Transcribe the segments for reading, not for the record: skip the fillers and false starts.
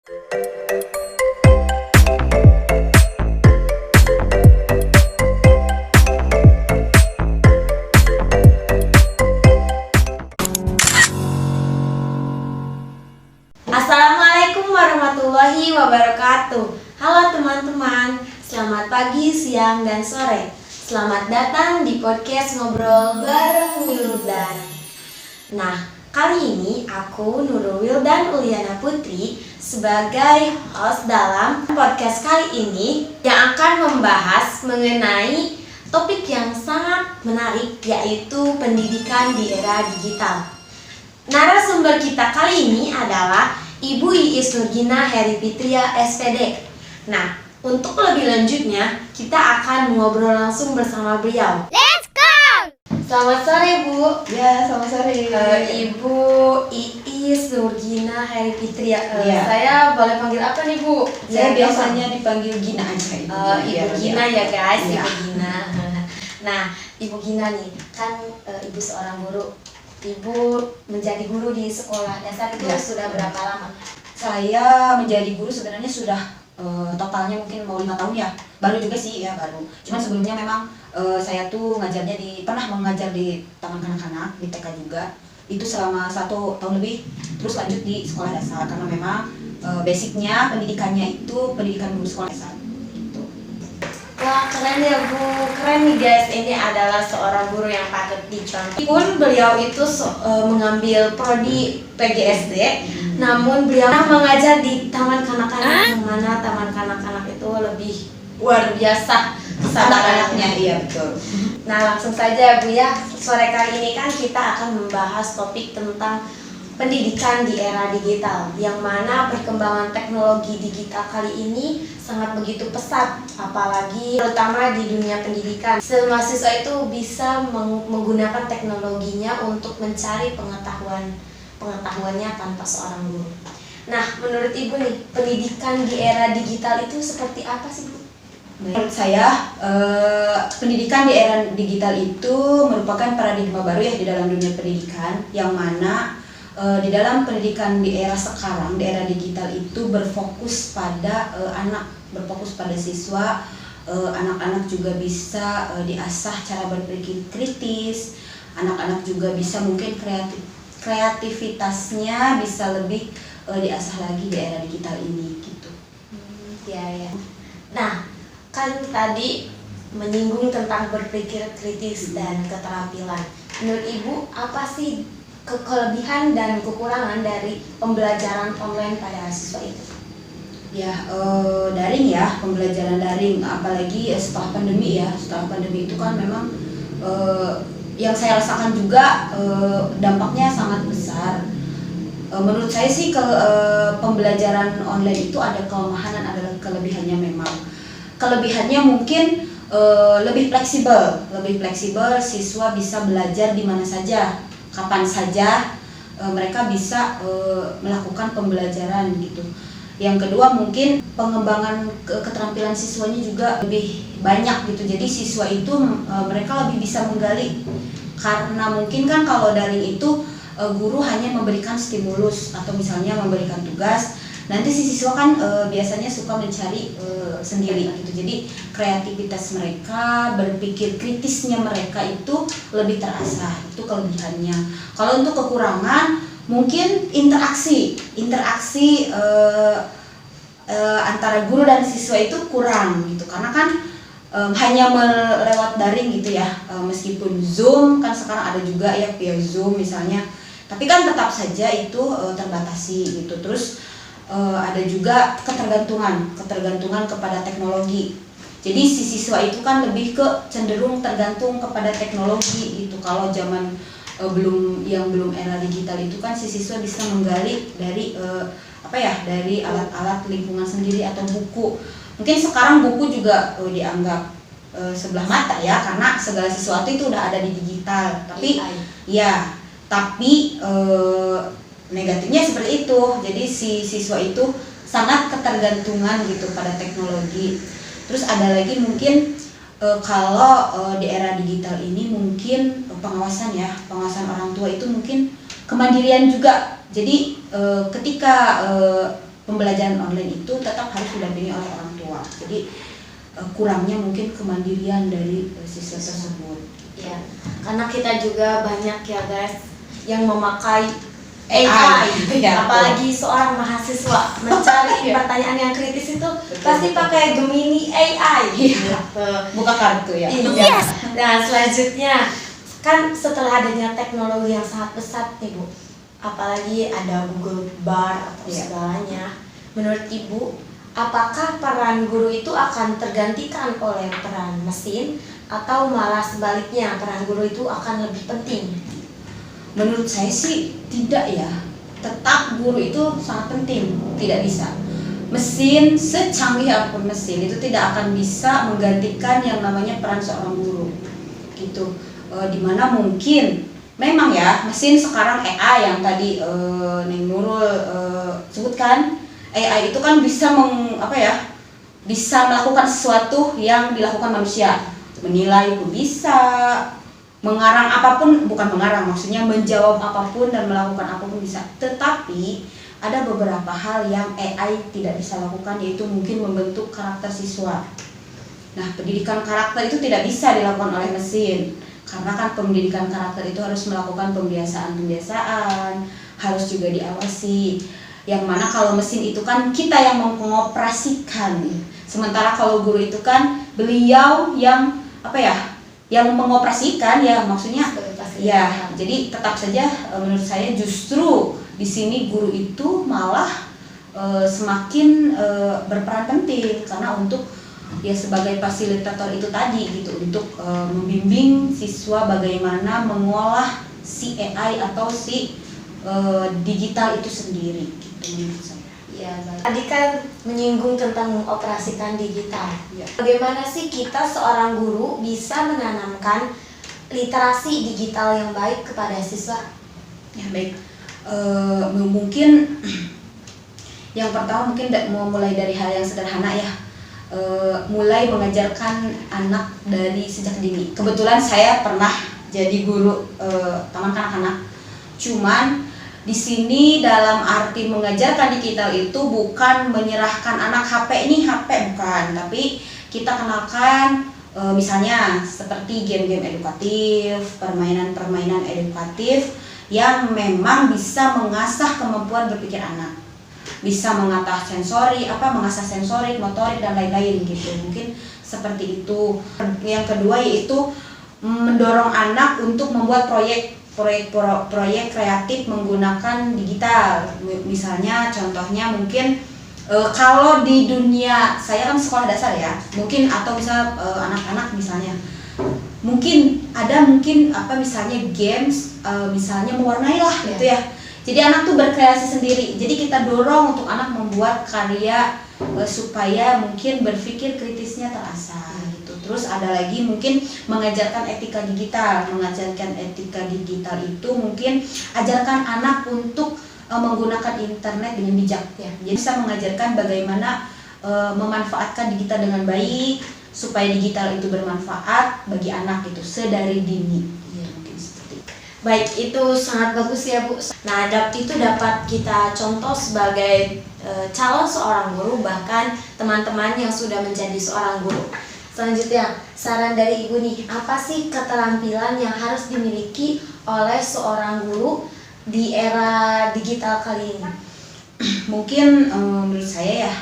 Assalamualaikum warahmatullahi wabarakatuh. Halo teman-teman, selamat pagi, siang, dan sore. Selamat datang di podcast Ngobrol Bareng Wildan. Nah, kali ini aku Nurul Wildan Uliana Putri sebagai host dalam podcast kali ini yang akan membahas mengenai topik yang sangat menarik, yaitu pendidikan di era digital. Narasumber kita kali ini adalah Ibu Iis Nurgina Heri Fitria SPD. Nah, untuk lebih lanjutnya, kita akan ngobrol langsung bersama beliau. Let's go! Selamat sore, Bu. Ya, selamat sore. Ibu Iis Nurgina Heri Fitria. Iya. Saya boleh panggil apa nih, Bu? Saya biasanya dipanggil Gina aja. Ibu Gina ya, guys. Iya. Ibu Gina. Nah, Ibu Gina nih, kan Ibu seorang guru. Ibu menjadi guru di sekolah dasar itu Ya. sudah berapa lama? Saya menjadi guru sebenarnya sudah totalnya mungkin mau 5 tahun ya. Baru juga sih ya, baru. Cuman sebelumnya memang saya tuh ngajarnya pernah mengajar di taman kanak-kanak, di TK juga. Itu selama 1 tahun lebih. Terus lanjut di sekolah dasar karena memang basicnya pendidikannya itu pendidikan guru sekolah dasar. Wah, keren ya, Bu. Keren nih, guys. Ini adalah seorang guru yang patut dicontoh. Pun beliau itu mengambil prodi PGSD, namun beliau mengajar di taman kanak-kanak, yang mana taman kanak-kanak itu lebih luar biasa Anak-anaknya, iya betul. Nah, langsung saja, Bu ya. Sore kali ini kan kita akan membahas topik tentang pendidikan di era digital, yang mana perkembangan teknologi digital kali ini sangat begitu pesat, apalagi terutama di dunia pendidikan. Mahasiswa itu bisa menggunakan teknologinya untuk mencari pengetahuannya tanpa seorang guru. Nah, menurut Ibu nih, pendidikan di era digital itu seperti apa sih, Bu? Menurut saya, pendidikan di era digital itu merupakan paradigma baru ya di dalam dunia pendidikan, yang mana di dalam pendidikan di era sekarang, di era digital itu berfokus pada anak, berfokus pada siswa. Anak-anak juga bisa diasah cara berpikir kritis. Anak-anak juga bisa mungkin kreativitasnya bisa lebih diasah lagi di era digital ini gitu. Ya. Nah, kan tadi menyinggung tentang berpikir kritis dan keterampilan. Menurut Ibu, apa sih kelebihan dan kekurangan dari pembelajaran online pada siswa itu? Ya, daring ya, pembelajaran daring, apalagi setelah pandemi ya. Setelah pandemi itu kan memang yang saya rasakan juga dampaknya sangat besar. Menurut saya sih pembelajaran online itu ada kelemahan dan ada kelebihannya memang. Kelebihannya mungkin lebih fleksibel, siswa bisa belajar di mana saja, kapan saja mereka bisa melakukan pembelajaran gitu. Yang kedua mungkin pengembangan keterampilan siswanya juga lebih banyak gitu. Jadi siswa itu mereka lebih bisa menggali, karena mungkin kan kalau daring itu guru hanya memberikan stimulus atau misalnya memberikan tugas. Nanti si siswa kan biasanya suka mencari sendiri gitu. Jadi kreativitas mereka, berpikir kritisnya mereka itu lebih terasah. Itu kelebihannya. Kalau untuk kekurangan mungkin interaksi antara guru dan siswa itu kurang gitu. Karena kan hanya lewat daring gitu ya. Meskipun Zoom kan sekarang ada juga ya via Zoom misalnya. Tapi kan tetap saja itu terbatasi gitu. Terus ada juga ketergantungan kepada teknologi. Jadi si siswa itu kan lebih cenderung tergantung kepada teknologi gitu. Kalau zaman belum era digital itu kan si siswa bisa menggali dari dari alat-alat lingkungan sendiri atau buku. Mungkin sekarang buku juga dianggap sebelah mata ya, karena segala sesuatu itu udah ada di digital. Tapi negatifnya seperti itu. Jadi si siswa itu sangat ketergantungan gitu pada teknologi. Terus ada lagi mungkin kalau di era digital ini mungkin pengawasan orang tua itu mungkin kemandirian juga. Jadi ketika pembelajaran online itu tetap harus didampingi oleh orang tua. Jadi kurangnya mungkin kemandirian dari siswa tersebut. Ya, karena kita juga banyak ya guys yang memakai AI. Ya, Apalagi seorang mahasiswa mencari pertanyaan yang kritis itu pasti pakai Gemini AI. Iya. Buka kartu ya. Iya. Nah, selanjutnya kan setelah adanya teknologi yang sangat pesat nih Bu, apalagi ada Google Bar atau Iya. segalanya. Menurut Ibu, apakah peran guru itu akan tergantikan oleh peran mesin atau malah sebaliknya peran guru itu akan lebih penting? Menurut saya sih tidak ya. Tetap guru itu sangat penting, tidak bisa. Mesin secanggih apapun mesin itu tidak akan bisa menggantikan yang namanya peran seorang guru. Gitu. Dimana mungkin memang ya mesin sekarang AI yang tadi Neng Nurul sebutkan, AI itu kan bisa bisa melakukan sesuatu yang dilakukan manusia. Menilai itu bisa, mengarang apapun, bukan mengarang, maksudnya menjawab apapun dan melakukan apapun bisa. Tetapi ada beberapa hal yang AI tidak bisa lakukan, yaitu mungkin membentuk karakter siswa. Nah, pendidikan karakter itu tidak bisa dilakukan oleh mesin, karena kan pendidikan karakter itu harus melakukan pembiasaan, harus juga diawasi. Yang mana kalau mesin itu kan kita yang mengoperasikan, sementara kalau guru itu kan beliau yang yang mengoperasikan ya, maksudnya ya. Jadi tetap saja menurut saya justru di sini guru itu malah semakin berperan penting, karena untuk ya sebagai fasilitator itu tadi gitu, untuk membimbing siswa bagaimana mengolah si AI atau si digital itu sendiri gitu menurut saya. Ya, baik. Tadi kan menyinggung tentang mengoperasikan digital. Ya. Bagaimana sih kita seorang guru bisa menanamkan literasi digital yang baik kepada siswa? Ya baik, mungkin yang pertama mungkin mau mulai dari hal yang sederhana ya, mulai mengajarkan anak dari sejak dini. Kebetulan saya pernah jadi guru taman kanak-kanak, cuman di sini dalam arti mengajarkan digital itu bukan menyerahkan anak HP ini HP, bukan, tapi kita kenalkan misalnya seperti game-game edukatif, permainan-permainan edukatif yang memang bisa mengasah kemampuan berpikir anak, bisa mengasah sensorik, motorik dan lain-lain gitu. Mungkin seperti itu. Yang kedua yaitu mendorong anak untuk membuat proyek kreatif menggunakan digital. Misalnya contohnya mungkin kalau di dunia saya kan sekolah dasar ya, mungkin atau misal anak-anak misalnya mungkin misalnya games, misalnya mewarnai lah gitu ya. Jadi anak tuh berkreasi sendiri. Jadi kita dorong untuk anak membuat karya supaya mungkin berpikir kritisnya terasah gitu. Terus ada lagi mungkin mengajarkan etika digital. Mengajarkan etika digital itu mungkin ajarkan anak untuk menggunakan internet dengan bijak ya. Jadi bisa mengajarkan bagaimana memanfaatkan digital dengan baik supaya digital itu bermanfaat bagi anak itu sedari dini. Ya, mungkin seperti itu. Baik, itu sangat bagus ya Bu. Nah, itu dapat kita contoh sebagai calon seorang guru, bahkan teman-teman yang sudah menjadi seorang guru. Selanjutnya, saran dari Ibu nih, apa sih keterampilan yang harus dimiliki oleh seorang guru di era digital kali ini? Mungkin menurut saya ya,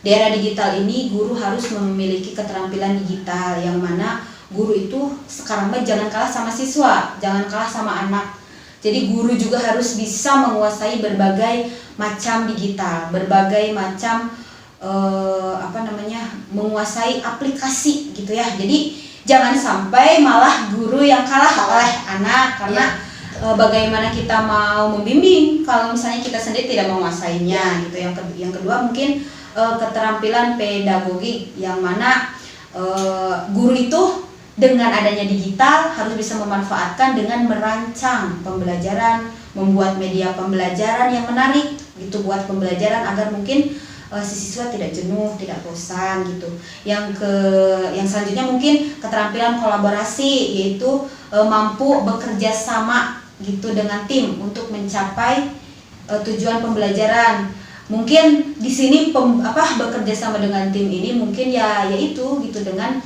di era digital ini guru harus memiliki keterampilan digital, yang mana guru itu sekarang jangan kalah sama siswa, jangan kalah sama anak. Jadi guru juga harus bisa menguasai berbagai macam digital, berbagai macam menguasai aplikasi gitu ya. Jadi jangan sampai malah guru yang kalah oleh anak, karena bagaimana kita mau membimbing kalau misalnya kita sendiri tidak menguasainya gitu. Yang kedua mungkin keterampilan pedagogik, yang mana guru itu dengan adanya digital harus bisa memanfaatkan dengan merancang pembelajaran, membuat media pembelajaran yang menarik gitu buat pembelajaran, agar mungkin si siswa tidak jenuh, tidak bosan gitu. Yang selanjutnya mungkin keterampilan kolaborasi, yaitu mampu bekerja sama gitu dengan tim untuk mencapai tujuan pembelajaran. mungkin di sini bekerja sama dengan tim ini mungkin yaitu gitu dengan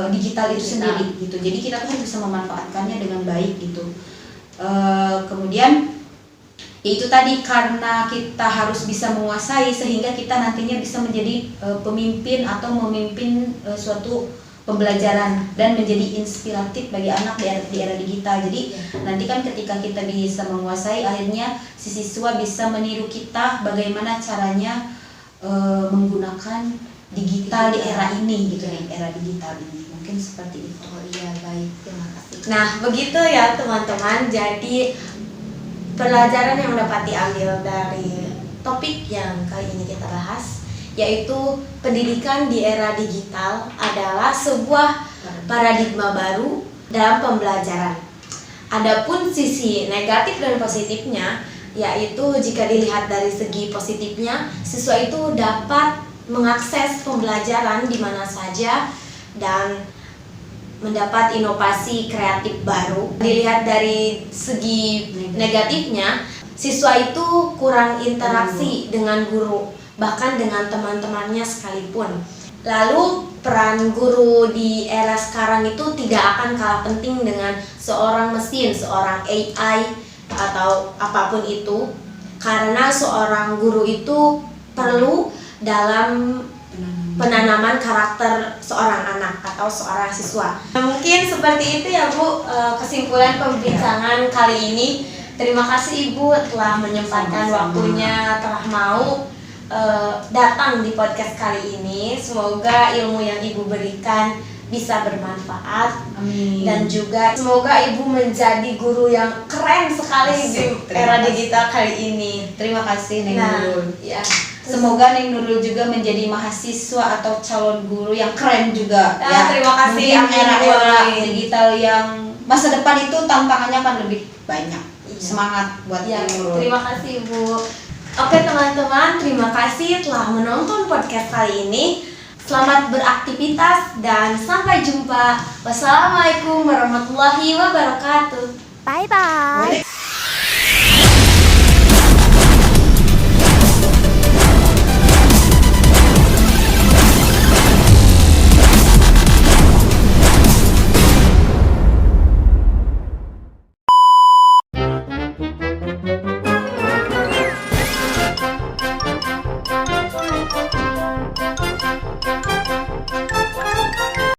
digital itu sendiri gitu. Jadi kita tuh harus bisa memanfaatkannya dengan baik gitu. Kemudian itu tadi karena kita harus bisa menguasai sehingga kita nantinya bisa menjadi pemimpin atau memimpin suatu pembelajaran dan menjadi inspiratif bagi anak di era digital. Jadi nanti kan ketika kita bisa menguasai, akhirnya si siswa bisa meniru kita bagaimana caranya menggunakan digital di era ini gitu, di era digital ini. Mungkin seperti itu. Oh iya, baik, terima kasih. Nah, begitu ya teman-teman. Jadi pelajaran yang dapat diambil dari topik yang kali ini kita bahas, yaitu pendidikan di era digital adalah sebuah paradigma baru dalam pembelajaran. Adapun sisi negatif dan positifnya, yaitu jika dilihat dari segi positifnya, siswa itu dapat mengakses pembelajaran di mana saja dan mendapat inovasi kreatif baru. Dilihat dari segi negatifnya, siswa itu kurang interaksi dengan guru, bahkan dengan teman-temannya sekalipun. Lalu peran guru di era sekarang itu tidak akan kalah penting dengan seorang mesin, seorang AI atau apapun itu, karena seorang guru itu perlu dalam penanaman karakter seorang anak atau seorang siswa. Nah, mungkin seperti itu ya Bu, kesimpulan pembincangan kali ini. Terima kasih Ibu telah menyempatkan waktunya, telah mau datang di podcast kali ini. Semoga ilmu yang Ibu berikan bisa bermanfaat. Amin. Dan juga semoga Ibu menjadi guru yang keren sekali di era digital kali ini. Terima kasih Neng Nurul. Ya. Semoga Neng Nurul juga menjadi mahasiswa atau calon guru yang keren juga. Ya, terima kasih. Mungkin era-era digital yang masa depan itu tantangannya akan lebih banyak. Semangat buat ya, Neng Nurul. Terima kasih Bu. Oke teman-teman, terima kasih telah menonton podcast kali ini. Selamat beraktivitas dan sampai jumpa. Wassalamualaikum warahmatullahi wabarakatuh. Bye bye.